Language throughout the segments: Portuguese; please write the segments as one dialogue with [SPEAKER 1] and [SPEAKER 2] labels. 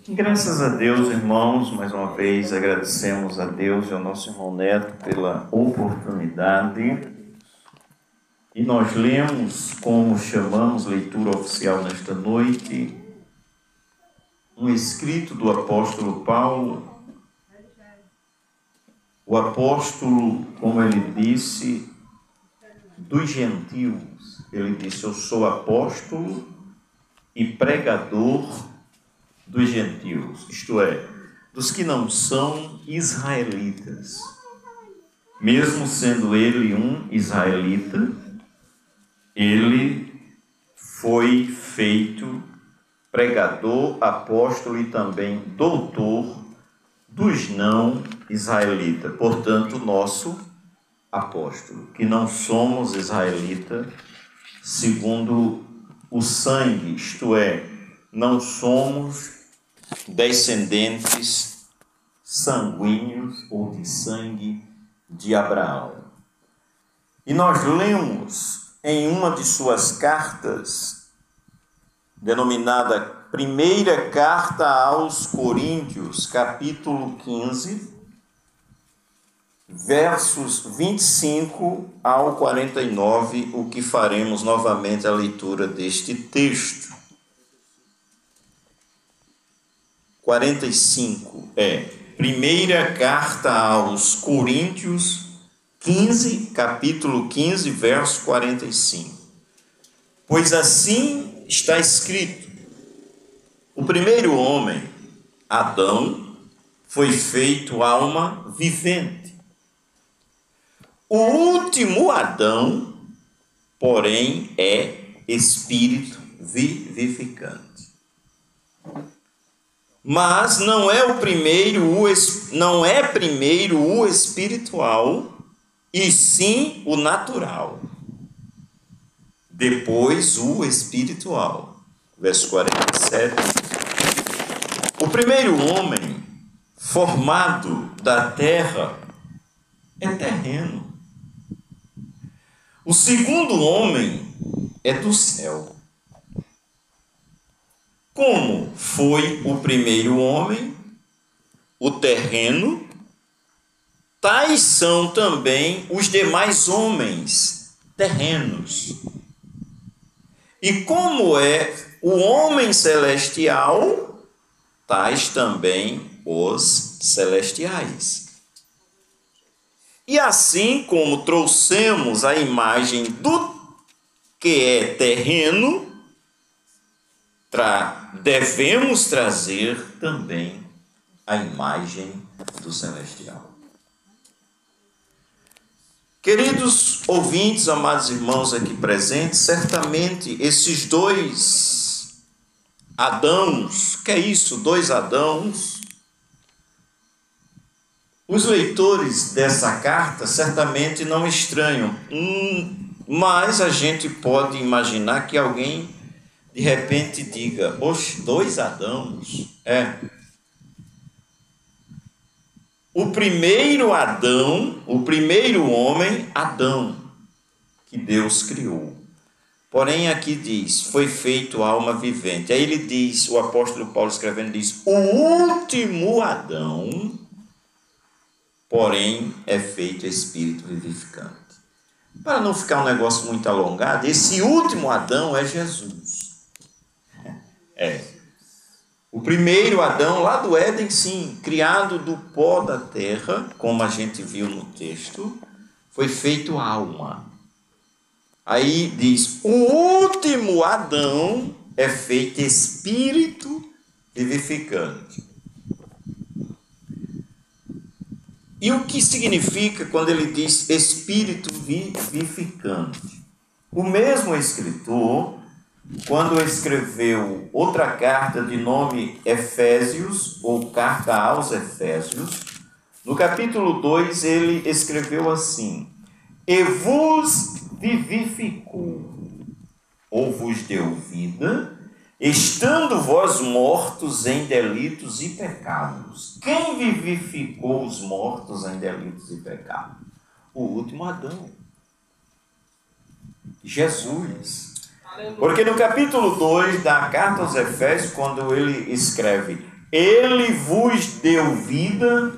[SPEAKER 1] Graças a Deus, irmãos, mais uma vez agradecemos a Deus e ao nosso irmão Neto pela oportunidade. E nós lemos, como chamamos, leitura oficial nesta noite, um escrito do apóstolo Paulo. O apóstolo, como ele disse, dos gentios, ele disse: eu sou apóstolo e pregador dos gentios, isto é, dos que não são israelitas. Mesmo sendo ele um israelita, ele foi feito pregador, apóstolo e também doutor dos não israelitas. Portanto, nosso apóstolo, que não somos israelitas segundo o sangue, isto é, não somos descendentes sanguíneos ou de sangue de Abraão. E nós lemos em uma de suas cartas, denominada Primeira Carta aos Coríntios, capítulo 15, versos 25 ao 49, o que faremos novamente a leitura deste texto. 45 Primeira Carta aos Coríntios, 15, capítulo 15, verso 45. Pois assim está escrito: o primeiro homem, Adão, foi feito alma vivente. O último Adão, porém, é espírito vivificante. Mas não é primeiro o espiritual, e sim o natural. Depois o espiritual. Verso 47. O primeiro homem formado da terra é terreno. O segundo homem é do céu. Como foi o primeiro homem, o terreno, tais são também os demais homens terrenos. E como é o homem celestial, tais também os celestiais. E assim como trouxemos a imagem do que é terreno, devemos trazer também a imagem do celestial. Queridos ouvintes, amados irmãos aqui presentes, certamente esses dois Adãos, que é isso, dois Adãos, os leitores dessa carta certamente não estranham, mas a gente pode imaginar que alguém de repente diga: oxe, dois Adãos? O primeiro Adão, o primeiro homem, Adão, que Deus criou. Porém, aqui diz, foi feito alma vivente. Aí ele diz, o apóstolo Paulo escrevendo, diz: o último Adão, porém, é feito espírito vivificante. Para não ficar um negócio muito alongado, esse último Adão é Jesus. O primeiro Adão, lá do Éden, sim, criado do pó da terra, como a gente viu no texto, foi feito alma. Aí diz, o último Adão é feito espírito vivificante. E o que significa quando ele diz espírito vivificante? O mesmo escritor, quando escreveu outra carta de nome Efésios, ou Carta aos Efésios, no capítulo 2 ele escreveu assim: e vos vivificou, ou vos deu vida, estando vós mortos em delitos e pecados. Quem vivificou os mortos em delitos e pecados? O último Adão, Jesus. Porque no capítulo 2 da carta aos Efésios, quando ele escreve, ele vos deu vida,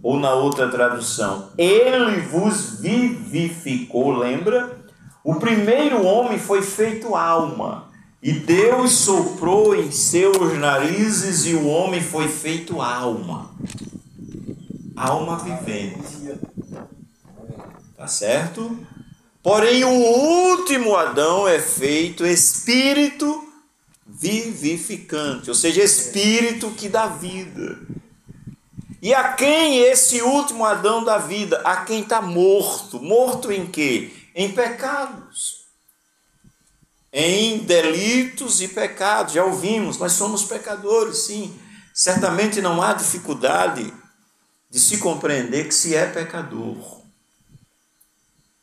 [SPEAKER 1] ou na outra tradução, ele vos vivificou, lembra? O primeiro homem foi feito alma, e Deus soprou em seus narizes, e o homem foi feito alma. Alma vivente. Tá certo? Porém, o último Adão é feito espírito vivificante, ou seja, espírito que dá vida. E a quem esse último Adão dá vida? A quem está morto. Morto em quê? Em pecados. Em delitos e pecados. Já ouvimos, nós somos pecadores, sim. Certamente não há dificuldade de se compreender que se é pecador.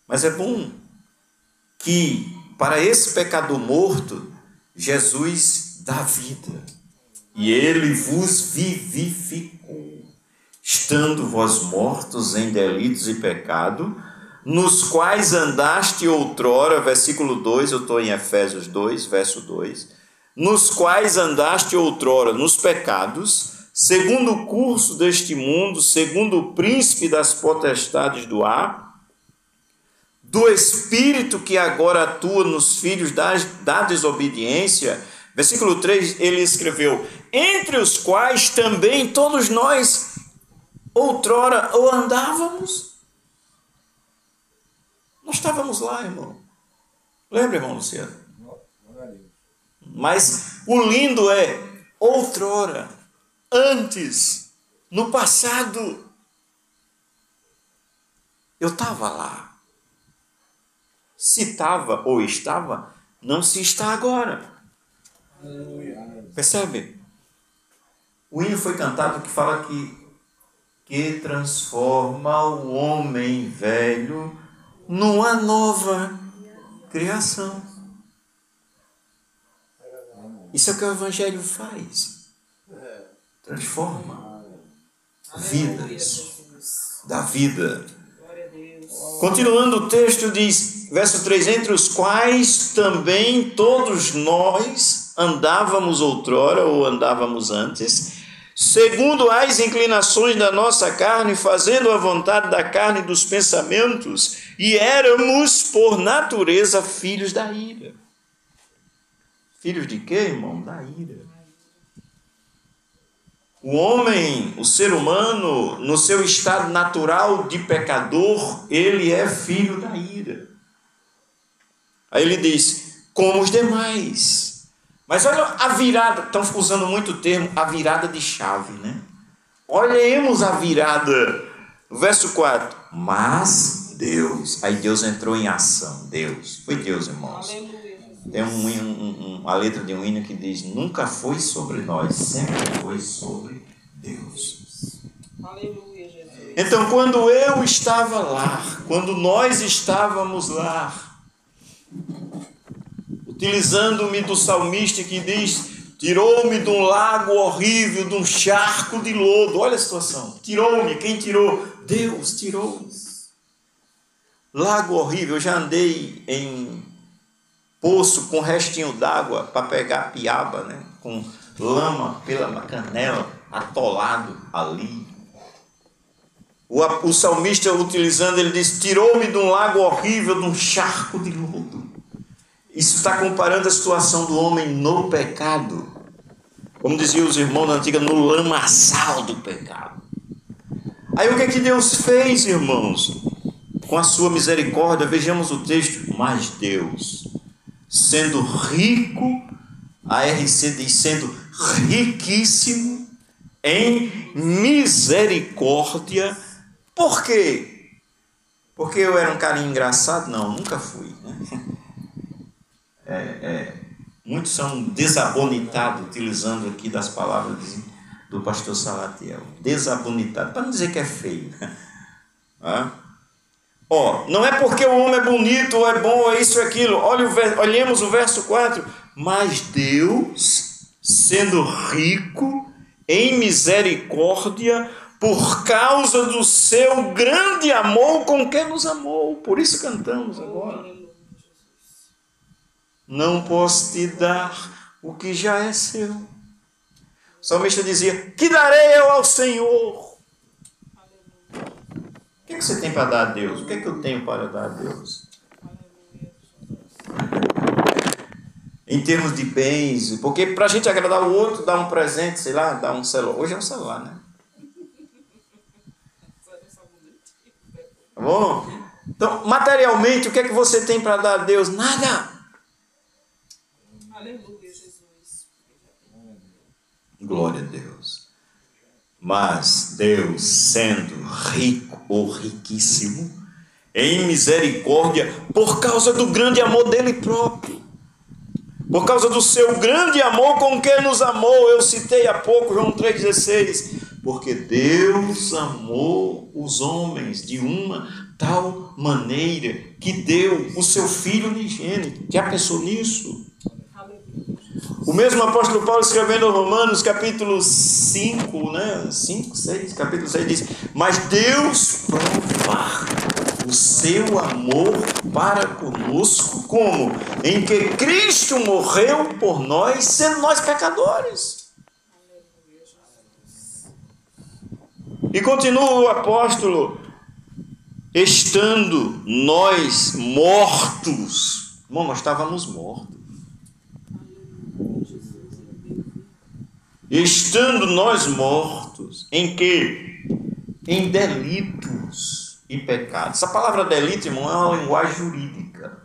[SPEAKER 1] Mas é bom que para esse pecador morto, Jesus dá vida. E ele vos vivificou, estando vós mortos em delitos e pecado, nos quais andaste outrora, versículo 2, eu estou em Efésios 2, verso 2, nos quais andaste outrora nos pecados, segundo o curso deste mundo, segundo o príncipe das potestades do ar, do espírito que agora atua nos filhos da desobediência. Versículo 3, ele escreveu, entre os quais também todos nós outrora ou andávamos. Nós estávamos lá, irmão. Lembra, irmão Luciano? Mas o lindo é outrora, antes, no passado. Eu estava lá. Se estava ou estava, não se está agora. Percebe? O hino foi cantado que fala que transforma o homem velho numa nova criação. Isso é o que o Evangelho faz. Transforma vidas. Dá vida. Continuando o texto diz, verso 3, entre os quais também todos nós andávamos outrora ou andávamos antes, segundo as inclinações da nossa carne, fazendo a vontade da carne e dos pensamentos, e éramos por natureza filhos da ira. Filhos de quê, irmão? Da ira. O homem, o ser humano, no seu estado natural de pecador, ele é filho da ira. Aí ele diz, como os demais. Mas olha a virada, estão usando muito o termo, a virada de chave, né? Olhemos a virada, verso 4. Mas Deus, aí Deus entrou em ação, Deus, foi Deus, irmãos. Tem uma letra de um hino que diz, nunca foi sobre nós, sempre foi sobre Deus.
[SPEAKER 2] Aleluia, Jesus.
[SPEAKER 1] Então, quando eu estava lá, quando nós estávamos lá, utilizando-me do salmista que diz, tirou-me de um lago horrível, de um charco de lodo. Olha a situação, tirou-me, quem tirou? Deus tirou. Lago horrível, eu já andei em poço com restinho d'água para pegar piaba, né? Com lama pela canela, atolado ali. O salmista utilizando, ele diz, tirou-me de um lago horrível, de um charco de lodo. Isso está comparando a situação do homem no pecado. Como diziam os irmãos da antiga, no lamaçal do pecado. Aí o que é que Deus fez, irmãos? Com a sua misericórdia, vejamos o texto, mas Deus, sendo rico, a RC diz, sendo riquíssimo em misericórdia. Por quê? Porque eu era um carinha engraçado? Não, nunca fui, né? Muitos são desabonitados, utilizando aqui das palavras do pastor Salatiel. Desabonitado, para não dizer que é feio. Não é porque o homem é bonito, ou é bom, ou é isso ou aquilo. Olhemos o verso 4. Mas Deus, sendo rico em misericórdia, por causa do seu grande amor com que nos amou. Por isso cantamos agora. não posso te dar o que já é seu. O salmista dizia, que darei eu ao Senhor? O que você tem para dar a Deus? O que é que eu tenho para dar a Deus? Em termos de bens, porque para a gente agradar o outro, dar um presente, sei lá, dar um celular. Hoje é um celular, né? Tá bom? Então, materialmente, o que é que você tem para dar a Deus? Nada.
[SPEAKER 2] Aleluia, Jesus.
[SPEAKER 1] Glória a Deus. Mas Deus, sendo rico ou riquíssimo, em misericórdia, por causa do grande amor dele próprio, por causa do seu grande amor com que nos amou, eu citei há pouco João 3,16, porque Deus amou os homens de uma tal maneira que deu o seu Filho unigênito. Já pensou nisso? O mesmo apóstolo Paulo escrevendo aos Romanos, capítulo 5, né? 5, 6, capítulo 6 diz, mas Deus prova o seu amor para conosco, como? Em que Cristo morreu por nós, sendo nós pecadores. E continua o apóstolo, estando nós mortos. Irmão, nós estávamos mortos. Estando nós mortos, em que? Em delitos e pecados. Essa palavra delito, irmão, é uma linguagem jurídica.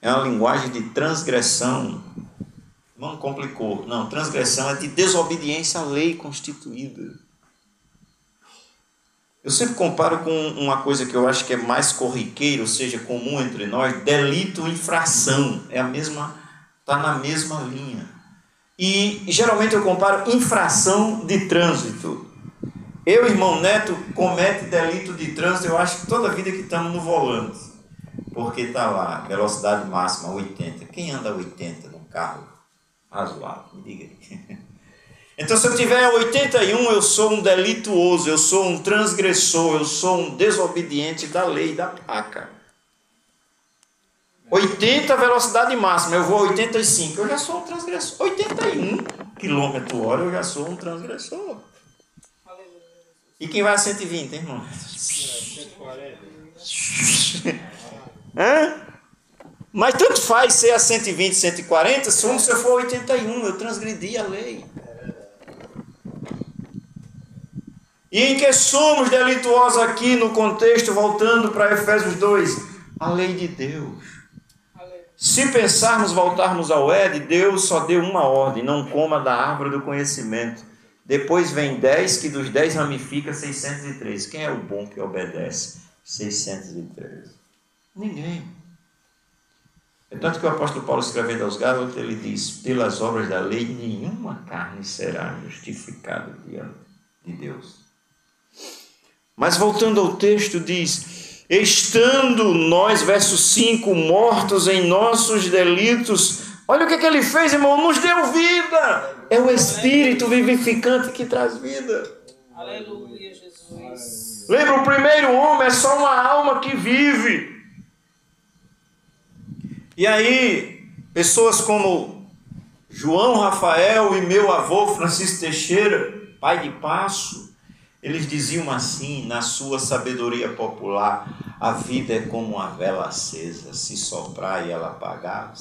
[SPEAKER 1] É uma linguagem de transgressão. Não complicou. Não, transgressão é de desobediência à lei constituída. Eu sempre comparo com uma coisa que eu acho que é mais corriqueira, ou seja, comum entre nós, delito e infração. É a mesma, está na mesma linha. E geralmente eu comparo infração de trânsito. Eu, irmão Neto, comete delito de trânsito, eu acho que toda a vida que estamos no volante. Porque está lá, velocidade máxima 80. Quem anda 80 num carro razoável? Me diga aí. Então, se eu tiver 81, eu sou um delituoso, eu sou um transgressor, eu sou um desobediente da lei, da placa. 80 velocidade máxima, eu vou a 85, eu já sou um transgressor. 81 km/h, eu já sou um transgressor. E quem vai a 120, hein, irmão? 140. Hã? Mas tanto faz ser a 120, 140, se eu for 81, eu transgredi a lei. E em que somos delituosos aqui no contexto, voltando para Efésios 2? A lei de Deus. Se pensarmos voltarmos ao Éden, Deus só deu uma ordem, não coma da árvore do conhecimento. Depois vem 10, que dos 10 ramifica 613. Quem é o bom que obedece? 613. Ninguém. É tanto que o apóstolo Paulo, escrevendo aos Gálatas, ele diz, pelas obras da lei, nenhuma carne será justificada diante de Deus. Mas voltando ao texto, diz, estando nós, verso 5, mortos em nossos delitos, olha o que ele fez, irmão, nos deu vida. É o Espírito vivificante que traz vida.
[SPEAKER 2] Aleluia, Jesus.
[SPEAKER 1] Lembra, o primeiro homem é só uma alma que vive. E aí, pessoas como João Rafael e meu avô Francisco Teixeira, pai de Passo, eles diziam assim, na sua sabedoria popular, a vida é como uma vela acesa, se soprar e ela apagar.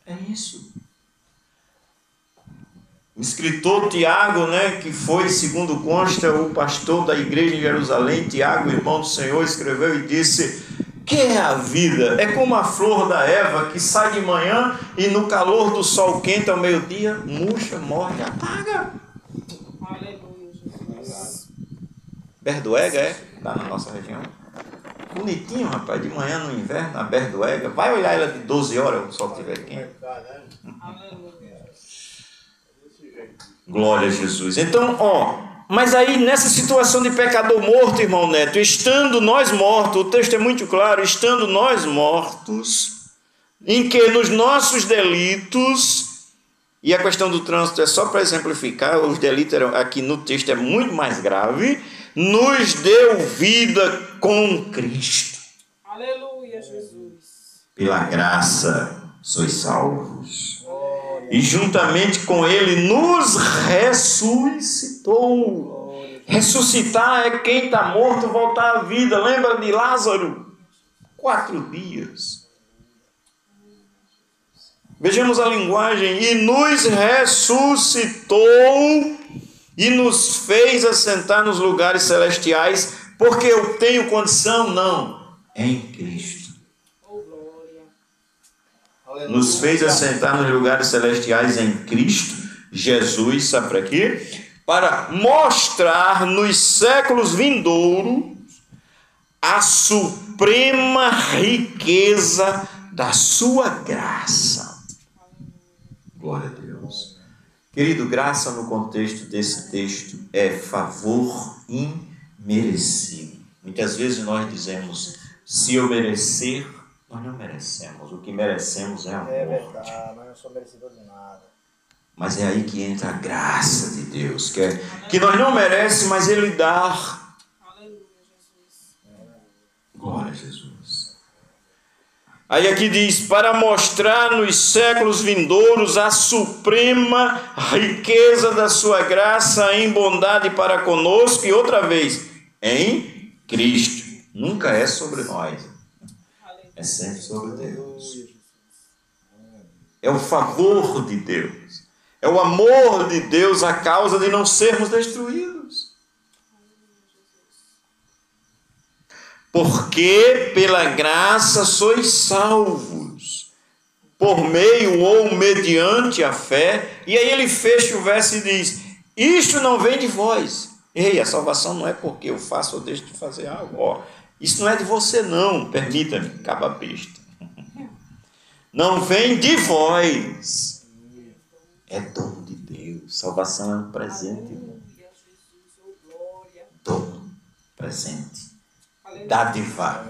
[SPEAKER 1] É isso. O escritor Tiago, né, que foi, segundo consta, o pastor da igreja em Jerusalém, Tiago, irmão do Senhor, escreveu e disse, que é a vida? É como a flor da erva que sai de manhã e no calor do sol quente ao meio-dia, murcha, morre, apaga. Berdoega, está na nossa região. Bonitinho, rapaz, de manhã no inverno, na Berdoega. Vai olhar ela de 12 horas, o sol estiver quente. Glória a Jesus. Então, mas aí nessa situação de pecador morto, irmão Neto, estando nós mortos, o texto é muito claro, estando nós mortos, em que nos nossos delitos, e a questão do trânsito é só para exemplificar, os delitos aqui no texto é muito mais grave, nos deu vida com Cristo.
[SPEAKER 2] Aleluia, Jesus.
[SPEAKER 1] Pela graça sois salvos. E juntamente com ele nos ressuscitou. Ressuscitar é quem está morto voltar à vida. Lembra de Lázaro? 4 dias. Vejamos a linguagem. E nos ressuscitou e nos fez assentar nos lugares celestiais, porque eu tenho condição? Não. Em Cristo. Nos fez assentar nos lugares celestiais em Cristo Jesus, sabe para quê? Para mostrar nos séculos vindouros a suprema riqueza da sua graça. Glória a Deus. Querido, graça no contexto desse texto é favor imerecido. Muitas vezes nós dizemos, se eu merecer, nós não merecemos. O que merecemos é a morte.
[SPEAKER 3] É verdade, mas não sou merecedor de nada.
[SPEAKER 1] Mas é aí que entra a graça de Deus, que nós não merecemos, mas Ele dá.
[SPEAKER 2] Aleluia, Jesus.
[SPEAKER 1] Glória a Jesus. Aí aqui diz, para mostrar nos séculos vindouros a suprema riqueza da sua graça em bondade para conosco, e outra vez, em Cristo. Nunca é sobre nós, é sempre sobre Deus. É o favor de Deus. É o amor de Deus a causa de não sermos destruídos. Porque pela graça sois salvos, por meio ou mediante a fé. E aí ele fecha o verso e diz, isto não vem de vós. Ei, a salvação não é porque eu faço ou deixo de fazer algo. Isso não é de você não, permita-me, caba besta. Não vem de vós. É dom de Deus. Salvação é um presente. Dom, presente. Dádiva.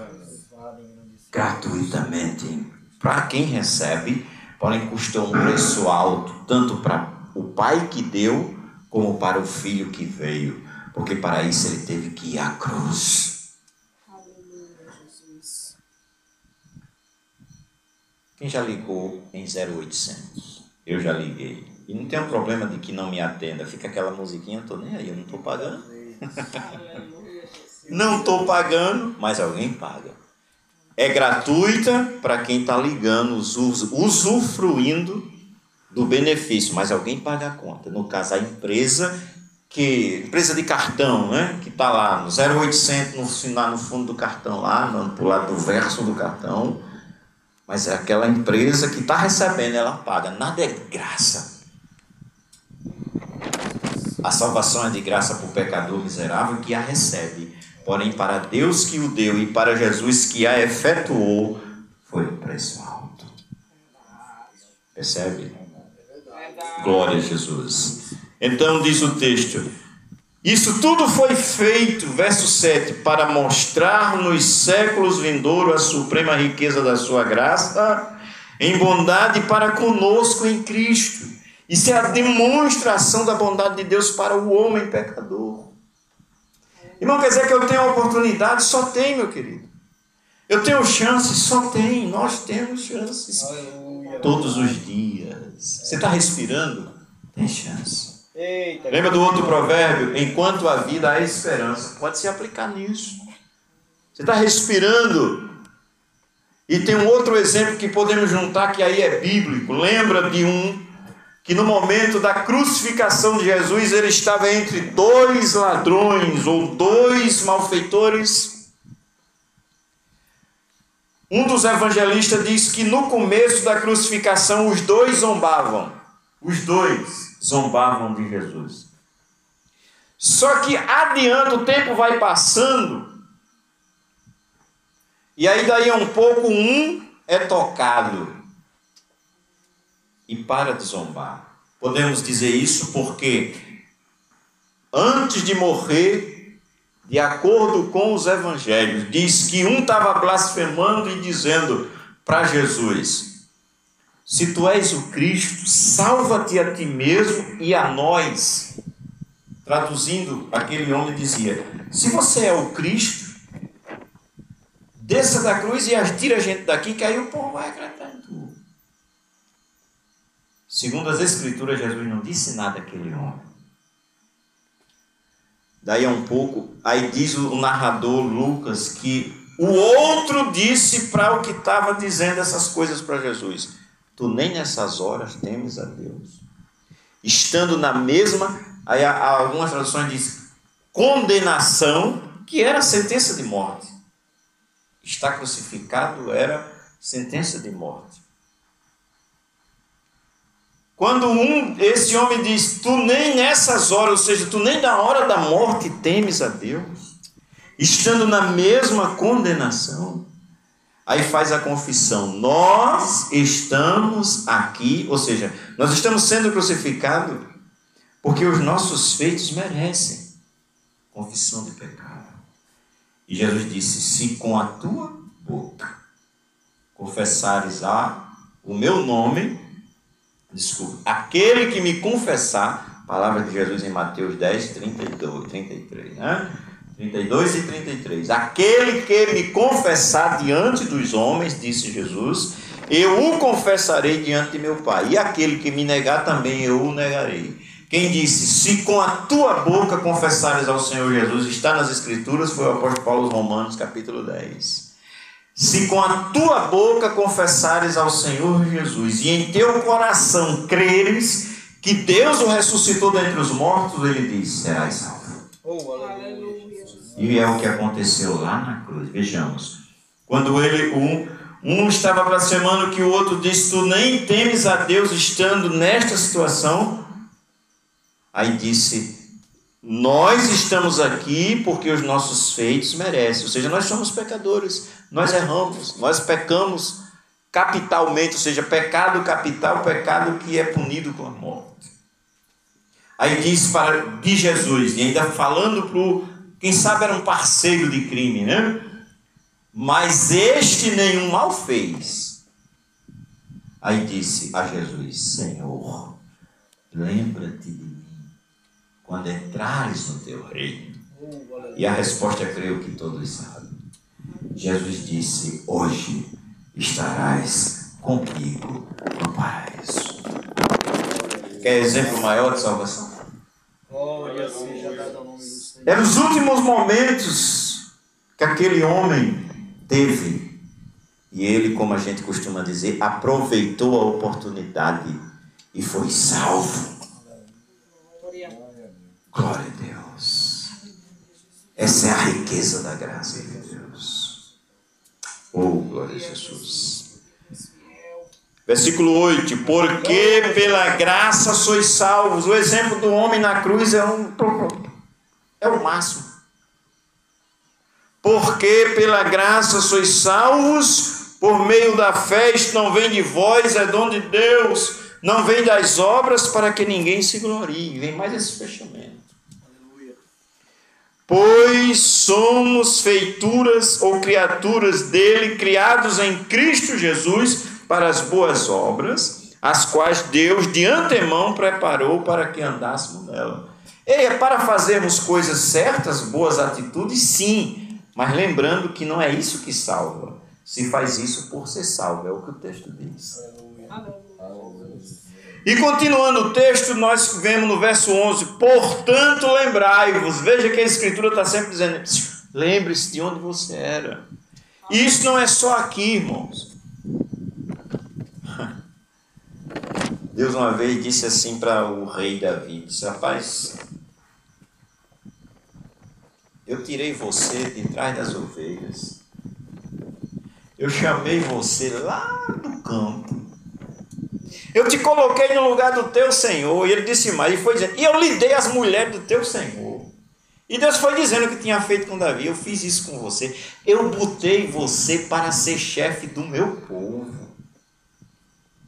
[SPEAKER 1] Gratuitamente. Para quem recebe, porém custou um preço alto, tanto para o Pai que deu, como para o Filho que veio. Porque para isso ele teve que ir à cruz. Quem já ligou em 0800? Eu já liguei. E não tem um problema de que não me atenda. Fica aquela musiquinha, eu não estou nem aí, eu não estou pagando. Não estou pagando, mas alguém paga. É gratuita para quem está ligando, usufruindo do benefício, mas alguém paga a conta. No caso, a empresa de cartão, né? Que está lá no 0800, no fundo do cartão, lá do lado do verso do cartão. Mas é aquela empresa que está recebendo, ela paga. Nada é graça. A salvação é de graça para o pecador miserável que a recebe. Porém, para Deus que o deu e para Jesus que a efetuou, foi um preço alto. Percebe? Glória a Jesus. Então diz o texto, isso tudo foi feito, verso 7, para mostrar nos séculos vindouros a suprema riqueza da sua graça, em bondade para conosco em Cristo. Isso é a demonstração da bondade de Deus para o homem pecador. Irmão, quer dizer que eu tenho oportunidade? Só tem, meu querido. Eu tenho chance? Só tem. Nós temos chances. Todos os dias. Você está respirando? Tem chance.
[SPEAKER 3] Eita,
[SPEAKER 1] Lembra do outro provérbio? Enquanto há vida, há esperança. Pode se aplicar nisso. Você está respirando. E tem um outro exemplo que podemos juntar, que aí é bíblico. Lembra de um que no momento da crucificação de Jesus, ele estava entre 2 ladrões ou 2 malfeitores. Um dos evangelistas diz que no começo da crucificação os 2 zombavam. Os 2 zombavam de Jesus. Só que adiante o tempo vai passando, e aí daí a um pouco um é tocado e para de zombar. Podemos dizer isso porque antes de morrer, de acordo com os evangelhos, diz que um estava blasfemando e dizendo para Jesus, se tu és o Cristo, salva-te a ti mesmo e a nós. Traduzindo, aquele homem dizia, se você é o Cristo, desça da cruz e tira a gente daqui, que aí o povo vai acreditar em tu. Segundo as Escrituras, Jesus não disse nada àquele homem. Daí a um pouco, aí diz o narrador Lucas que o outro disse para o que estava dizendo essas coisas para Jesus: tu nem nessas horas temes a Deus. Estando na mesma, aí algumas traduções dizem condenação, que era sentença de morte. Estar crucificado era sentença de morte. Quando esse homem diz, tu nem nessas horas, ou seja, tu nem na hora da morte temes a Deus, estando na mesma condenação, aí faz a confissão, nós estamos aqui, ou seja, nós estamos sendo crucificados porque os nossos feitos merecem confissão de pecado. E Jesus disse, se com a tua boca confessares o meu nome, aquele que me confessar, palavra de Jesus em Mateus 10, 33, né? 32 e 33. Aquele que me confessar diante dos homens, disse Jesus, eu o confessarei diante de meu Pai. E aquele que me negar também eu o negarei. Quem disse, se com a tua boca confessares ao Senhor Jesus, está nas Escrituras, foi o apóstolo Paulo aos Romanos, capítulo 10. Se com a tua boca confessares ao Senhor Jesus e em teu coração creres que Deus o ressuscitou dentre os mortos, ele diz, serás salvo.
[SPEAKER 3] Oh, aleluia.
[SPEAKER 1] E é o que aconteceu lá na cruz. Vejamos. Quando um estava blasfemando que o outro disse, tu nem temes a Deus estando nesta situação. Aí disse, nós estamos aqui porque os nossos feitos merecem. Ou seja, nós somos pecadores. Nós erramos, nós pecamos capitalmente, ou seja, pecado capital, pecado que é punido com a morte. Aí diz de Jesus, e ainda falando para quem sabe era um parceiro de crime, né? Mas este nenhum mal fez. Aí disse a Jesus, Senhor, lembra-te de mim quando entrares no teu reino. E a resposta é, creio que todos sabem. Jesus disse, hoje estarás comigo no paraíso. Quer exemplo maior de salvação?
[SPEAKER 3] Glória seja dada ao nome do Senhor.
[SPEAKER 1] Eram os últimos momentos que aquele homem teve. E ele, como a gente costuma dizer, aproveitou a oportunidade e foi salvo. Glória a Deus. Essa é a riqueza da graça de Deus. Oh, glória a Jesus. Versículo 8. Porque pela graça sois salvos. O exemplo do homem na cruz é o máximo. Porque pela graça sois salvos, por meio da fé, isto não vem de vós, é dom de Deus, não vem das obras para que ninguém se glorie. Vem mais esse fechamento. Pois somos feituras ou criaturas dele, criados em Cristo Jesus para as boas obras, as quais Deus de antemão preparou para que andássemos nela. É para fazermos coisas certas, boas atitudes, sim, mas lembrando que não é isso que salva. Se faz isso por ser salvo, é o que o texto diz. E continuando o texto, nós vemos no verso 11, portanto lembrai-vos, veja que a Escritura está sempre dizendo, lembre-se de onde você era. E isso não é só aqui, irmãos. Deus uma vez disse assim para o rei Davi, disse, rapaz, eu tirei você de trás das ovelhas, eu chamei você lá do campo, eu te coloquei no lugar do teu Senhor. E ele disse mais, ele foi dizendo, e eu lhe dei as mulheres do teu Senhor. E Deus foi dizendo o que tinha feito com Davi, eu fiz isso com você, eu botei você para ser chefe do meu povo.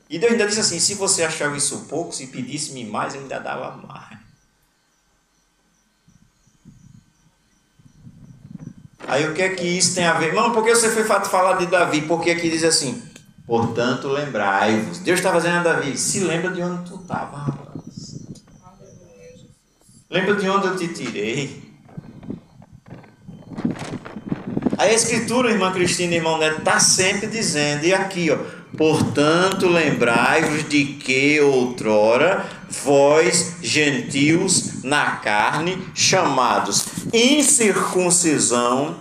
[SPEAKER 1] E Deus ainda disse assim, se você achava isso pouco, se pedisse-me mais, eu ainda dava mais. Aí o que é que isso tem a ver? Não, porque você foi falar de Davi, porque aqui diz assim, portanto lembrai-vos. Deus está fazendo a Davi, se lembra de onde tu estava, rapaz. Lembra de onde eu te tirei. Aí a Escritura, irmã Cristina e irmão Neto, está sempre dizendo, e aqui, ó, Portanto, lembrai-vos de que outrora vós, gentios na carne, chamados incircuncisão,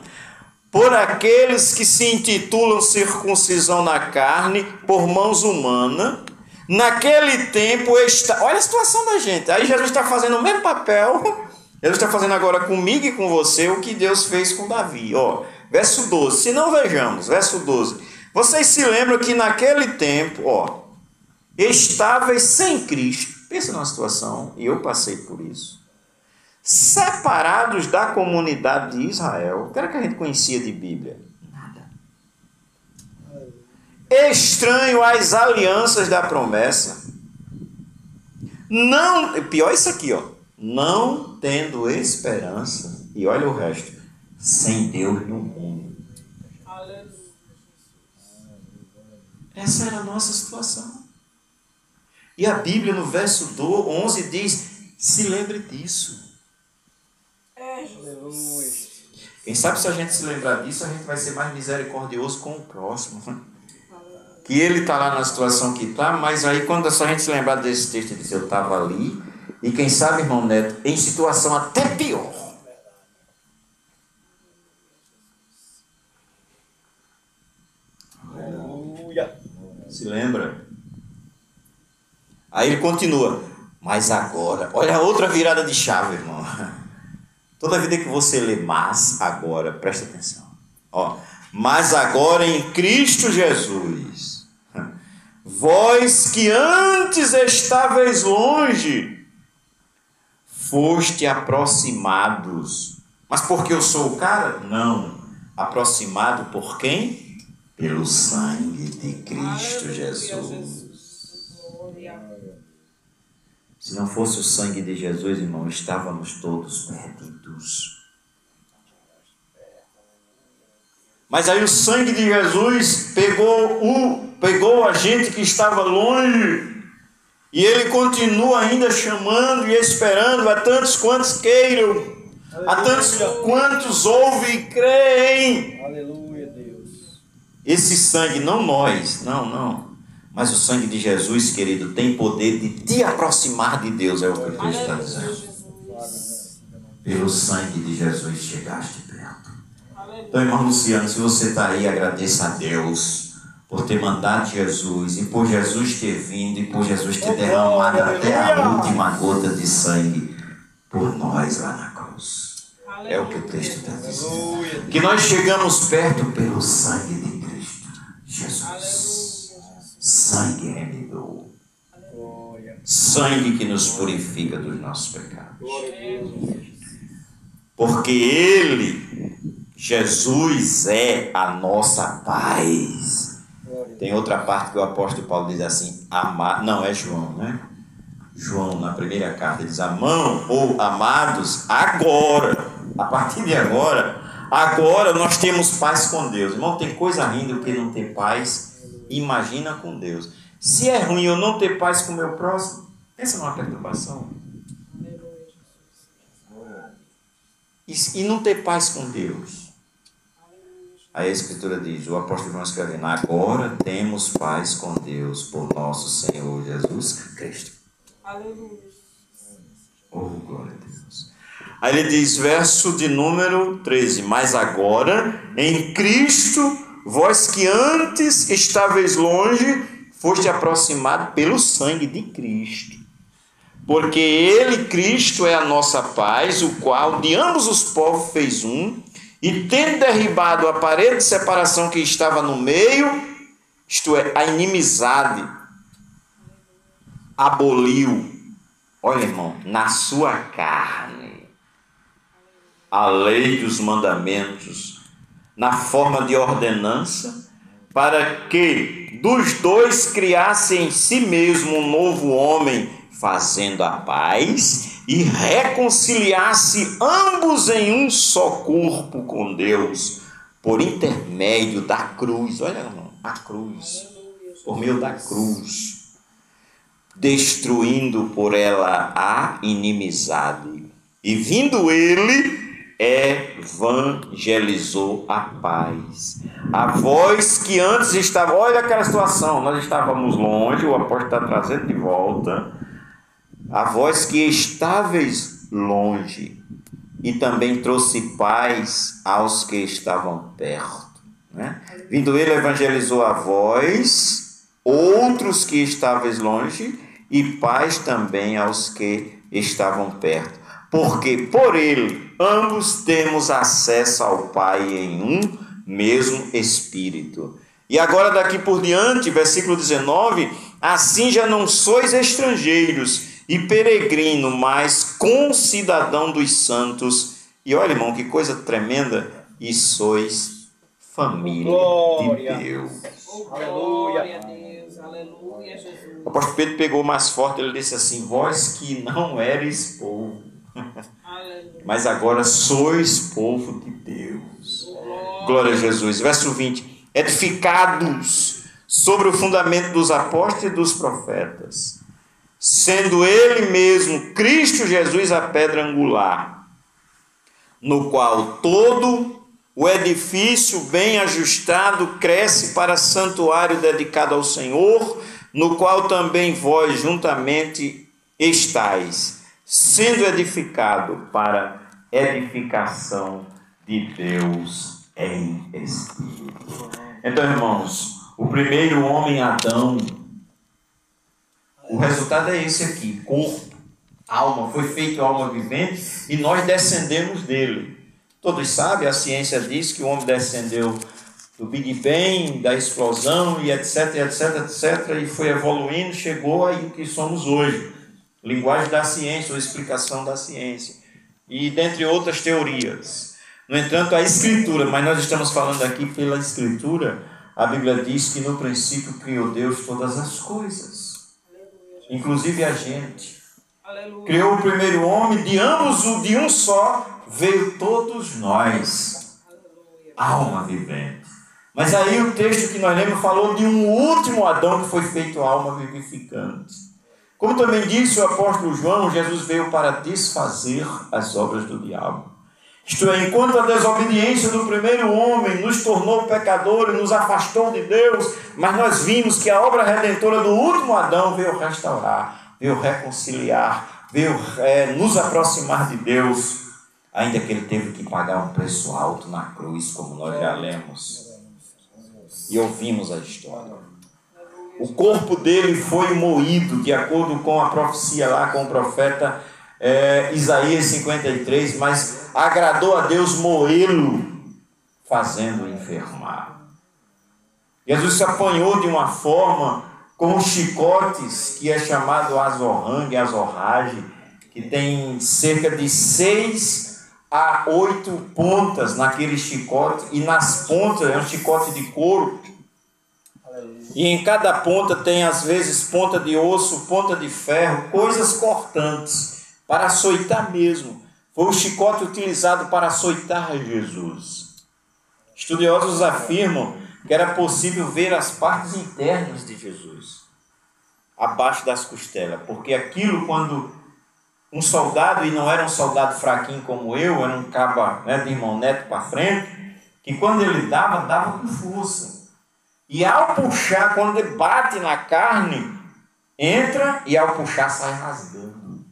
[SPEAKER 1] por aqueles que se intitulam circuncisão na carne, por mãos humanas, naquele tempo, olha a situação da gente, aí Jesus está fazendo o mesmo papel, Jesus está fazendo agora comigo e com você o que Deus fez com Davi, ó, verso 12, se não vejamos, verso 12, vocês se lembram que naquele tempo, ó, estáveis sem Cristo, pensa numa situação, e eu passei por isso, separados da comunidade de Israel. O que era que a gente conhecia de Bíblia? Nada. Estranho às alianças da promessa. Não, pior isso aqui, ó. Não tendo esperança. E olha o resto. Sem Deus no mundo. Essa era a nossa situação. E a Bíblia no verso 11 diz: se lembre disso. Quem sabe se a gente se lembrar disso, a gente vai ser mais misericordioso com o próximo. Que ele está lá na situação que está, mas aí quando a gente se lembrar desse texto, ele diz: eu estava ali, e quem sabe, irmão Neto, em situação até pior.
[SPEAKER 3] Aleluia.
[SPEAKER 1] Se lembra? Aí ele continua: mas agora, olha a outra virada de chave, irmão. Toda vida que você lê mas agora, presta atenção. Ó, mas agora em Cristo Jesus, vós que antes estáveis longe, foste aproximados. Mas porque eu sou o cara? Não. Aproximado por quem? Pelo sangue de Cristo Jesus. Se não fosse o sangue de Jesus, irmão, estávamos todos perdidos. Mas aí o sangue de Jesus pegou a gente que estava longe, e ele continua ainda chamando e esperando a tantos quantos queiram, aleluia, a tantos quantos ouvem e creem.
[SPEAKER 3] Aleluia, Deus.
[SPEAKER 1] Esse sangue, não nós, não. Mas o sangue de Jesus, querido, tem poder de te aproximar de Deus, é o que o texto está dizendo. Pelo sangue de Jesus chegaste perto. Então, irmão Luciano, se você está aí, agradeça a Deus por ter mandado Jesus, e por Jesus ter vindo, e por Jesus ter derramado até a última gota de sangue por nós lá na cruz. É o que o texto está dizendo. Que nós chegamos perto pelo sangue de Cristo Jesus. Sangue remidor. Sangue que nos purifica dos nossos pecados. Porque Ele, Jesus, é a nossa paz. Tem outra parte que o apóstolo Paulo diz assim: amar, não, é João, né? João, na primeira carta, diz: amão ou amados, agora, a partir de agora nós temos paz com Deus. Irmão, tem coisa ruim do que não ter paz. Imagina com Deus. Se é ruim eu não ter paz com o meu próximo, pensa numa perturbação. E não ter paz com Deus. Aí a Escritura diz, o apóstolo João escrevendo: agora temos paz com Deus por nosso Senhor Jesus Cristo.
[SPEAKER 2] Aleluia.
[SPEAKER 1] Oh, glória a Deus. Aí ele diz, verso de número 13: mas agora em Cristo, vós que antes estáveis longe, foste aproximado pelo sangue de Cristo. Porque Ele, Cristo, é a nossa paz, o qual de ambos os povos fez um, e tendo derribado a parede de separação que estava no meio, isto é, a inimizade, aboliu, olha, irmão, na sua carne, a lei dos mandamentos, na forma de ordenança, para que dos dois criasse em si mesmo um novo homem, fazendo a paz, e reconciliasse ambos em um só corpo com Deus, por intermédio da cruz. Olha, irmão, a cruz, por meio da cruz, destruindo por ela a inimizade. E vindo ele, evangelizou a paz, A voz que antes estava... Olha aquela situação, nós estávamos longe, o apóstolo está trazendo de volta. A voz que estáveis longe e também trouxe paz aos que estavam perto. Né? Vindo ele, evangelizou a vós, outros que estáveis longe, e paz também aos que estavam perto. Porque por ele ambos temos acesso ao Pai em um mesmo Espírito. E agora daqui por diante, versículo 19, assim já não sois estrangeiros e peregrino, mas concidadão dos santos. E olha, irmão, que coisa tremenda, e sois família
[SPEAKER 3] Glória.
[SPEAKER 1] de Deus.
[SPEAKER 2] Glória a Deus, aleluia, Jesus.
[SPEAKER 1] O apóstolo Pedro pegou mais forte, ele disse assim: vós que não eres povo,
[SPEAKER 2] Aleluia.
[SPEAKER 1] mas agora sois povo de Deus. Glória a Jesus. Verso 20: edificados sobre o fundamento dos apóstolos e dos profetas, sendo ele mesmo, Cristo Jesus, a pedra angular, no qual todo o edifício bem ajustado cresce para santuário dedicado ao Senhor, no qual também vós juntamente estáis, sendo edificado para edificação de Deus em Espírito. Então, irmãos, o primeiro homem, Adão, o resultado é esse aqui: corpo, alma, foi feito alma vivente e nós descendemos dele. Todos sabem, a ciência diz que o homem descendeu do Big Bang, da explosão e etc, etc, etc, e foi evoluindo, chegou aí o que somos hoje. Linguagem da ciência, ou explicação da ciência. E dentre outras teorias. No entanto, a Escritura, mas nós estamos falando aqui pela Escritura, a Bíblia diz que no princípio criou Deus todas as coisas, inclusive a gente.
[SPEAKER 2] Aleluia.
[SPEAKER 1] Criou o primeiro homem, de ambos, de um só, veio todos nós, alma vivente. Mas aí o texto que nós lemos falou de um último Adão que foi feito alma vivificante. Como também disse o apóstolo João, Jesus veio para desfazer as obras do diabo. Isto é, enquanto a desobediência do primeiro homem nos tornou pecadores, nos afastou de Deus, mas nós vimos que a obra redentora do último Adão veio restaurar, veio reconciliar, veio nos aproximar de Deus, ainda que ele teve que pagar um preço alto na cruz, como nós já lemos e ouvimos a história. O corpo dele foi moído, de acordo com a profecia lá, com o profeta Isaías 53, mas agradou a Deus moê-lo, fazendo-o enfermar. Jesus se apanhou de uma forma com os chicotes, que é chamado azorrangue, azorrage, que tem cerca de 6 a 8 pontas naquele chicote, e nas pontas é um chicote de couro, e em cada ponta tem às vezes ponta de osso, ponta de ferro, coisas cortantes, para açoitar mesmo. Foi o chicote utilizado para açoitar Jesus. Estudiosos afirmam que era possível ver as partes internas de Jesus, abaixo das costelas, porque aquilo, quando um soldado, e não era um soldado fraquinho como eu, era um caba, de irmão Neto para frente, que quando ele dava com força. E ao puxar, quando ele bate na carne, entra e ao puxar sai rasgando.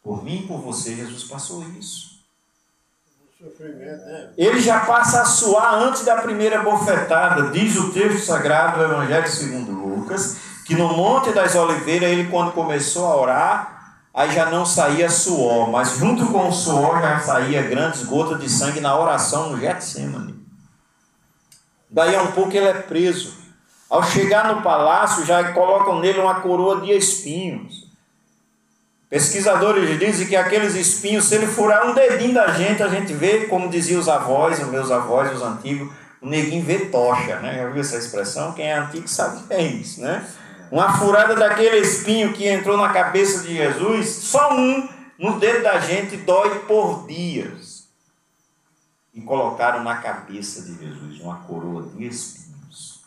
[SPEAKER 1] Por mim e por você, Jesus passou isso. Ele já passa a suar antes da primeira bofetada. Diz o texto sagrado do Evangelho segundo Lucas, que no Monte das Oliveiras, ele quando começou a orar, aí já não saía suor, mas junto com o suor já saía grandes gotas de sangue na oração no Getsemane. Daí a um pouco ele é preso. Ao chegar no palácio, já colocam nele uma coroa de espinhos. Pesquisadores dizem que aqueles espinhos, se ele furar um dedinho da gente, a gente vê, como diziam os avós, os meus avós, os antigos, o neguinho vê tocha, né? Já viu essa expressão? Quem é antigo sabe que é isso, né? Uma furada daquele espinho que entrou na cabeça de Jesus, só um no dedo da gente dói por dias. E colocaram na cabeça de Jesus uma coroa de espinhos.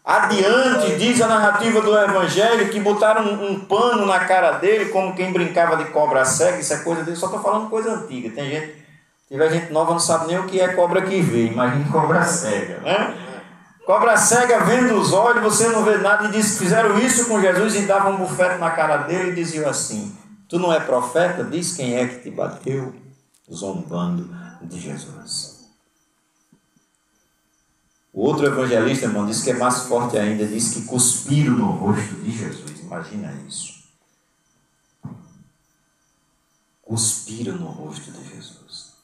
[SPEAKER 1] Adiante, diz a narrativa do Evangelho, que botaram um pano na cara dele, como quem brincava de cobra cega. Isso é coisa dele, só estou falando coisa antiga. Tem gente Tiver gente nova não sabe nem o que é cobra que vê, imagina cobra cega, né? Cobra cega vendo os olhos, você não vê nada, e diz que fizeram isso com Jesus e davam um bufete na cara dele e diziam assim: tu não é profeta? Diz quem é que te bateu, zombando de Jesus. O outro evangelista, irmão, diz que é mais forte ainda, diz que cuspiram no rosto de Jesus. Imagina isso. Cuspiram no rosto de Jesus.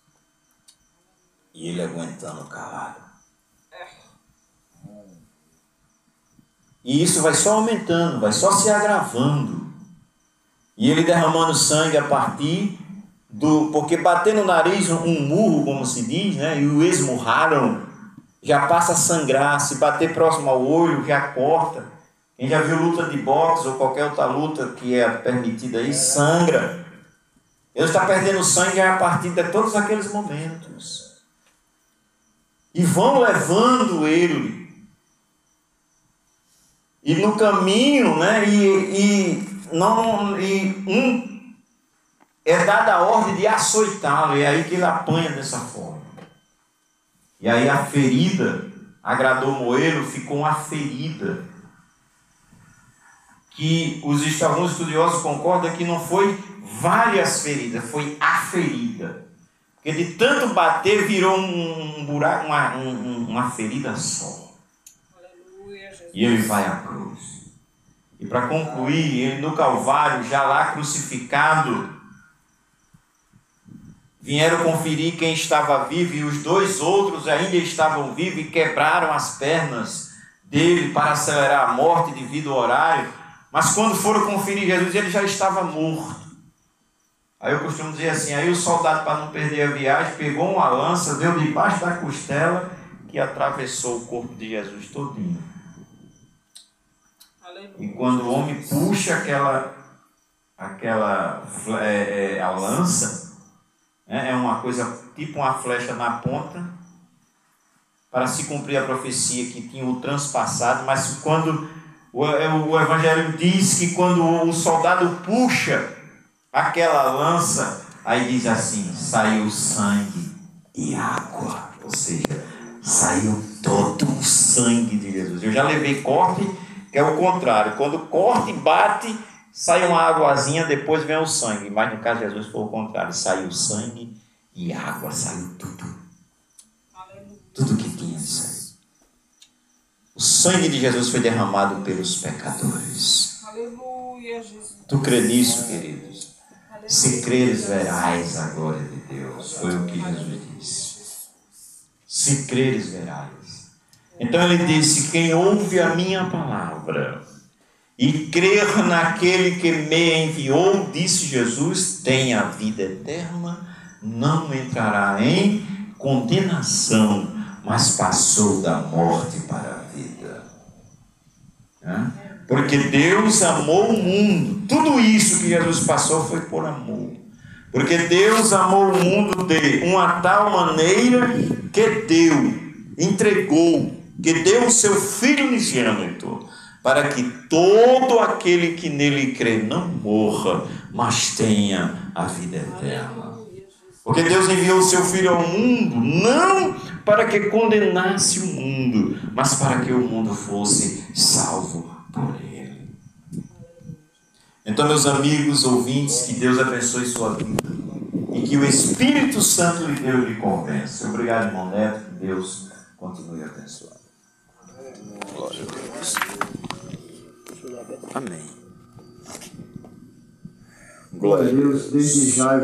[SPEAKER 1] E ele aguentando calado. E isso vai só aumentando, vai só se agravando. E ele derramando sangue a partir do... Porque bater no nariz um murro, como se diz, né? E o esmurraram, já passa a sangrar. Se bater próximo ao olho, já corta. Quem já viu luta de boxe ou qualquer outra luta que é permitida aí, sangra. Ele está perdendo sangue a partir de todos aqueles momentos. E vão levando ele. E no caminho, né? É dada a ordem de açoitá-lo. E é aí que ele apanha dessa forma. E aí a ferida agradou Moelo, ficou uma ferida. Que alguns estudiosos concordam que não foi várias feridas, foi a ferida. Porque de tanto bater virou um buraco, uma ferida só. E ele vai à cruz. E para concluir, ele no Calvário, já lá crucificado, vieram conferir quem estava vivo, e os dois outros ainda estavam vivos e quebraram as pernas dele para acelerar a morte devido ao horário. Mas quando foram conferir Jesus, ele já estava morto. Aí eu costumo dizer assim, aí o soldado, para não perder a viagem, pegou uma lança, deu debaixo da costela, que atravessou o corpo de Jesus todinho. E quando o homem puxa a lança, é uma coisa tipo uma flecha na ponta, para se cumprir a profecia que tinha o transpassado, mas quando o Evangelho diz que quando o soldado puxa aquela lança, aí diz assim, saiu sangue e água, ou seja, saiu todo o sangue de Jesus. Eu já levei corte, que é o contrário, quando o corte bate, sai uma águazinha, depois vem o sangue, mas no caso de Jesus foi o contrário, saiu sangue e água, saiu tudo que tinha de sair. O sangue de Jesus foi derramado pelos pecadores.
[SPEAKER 2] Aleluia, Jesus.
[SPEAKER 1] Tu crê nisso, queridos? Se creres, verás a glória de Deus. Foi o que Jesus disse. Se creres, verás. Então ele disse, quem ouve a minha palavra e crer naquele que me enviou, disse Jesus, tem a vida eterna, não entrará em condenação, mas passou da morte para a vida. Porque Deus amou o mundo. Tudo isso que Jesus passou foi por amor. Porque Deus amou o mundo de uma tal maneira que entregou, que deu o seu Filho unigênito, para que todo aquele que nele crê não morra, mas tenha a vida eterna. Porque Deus enviou o seu Filho ao mundo, não para que condenasse o mundo, mas para que o mundo fosse salvo por ele. Então, meus amigos, ouvintes, que Deus abençoe sua vida e que o Espírito Santo lhe convença. Obrigado, irmão Neto, que Deus continue abençoando. Glória a Deus. Amém.
[SPEAKER 3] Glória a Deus, desde já.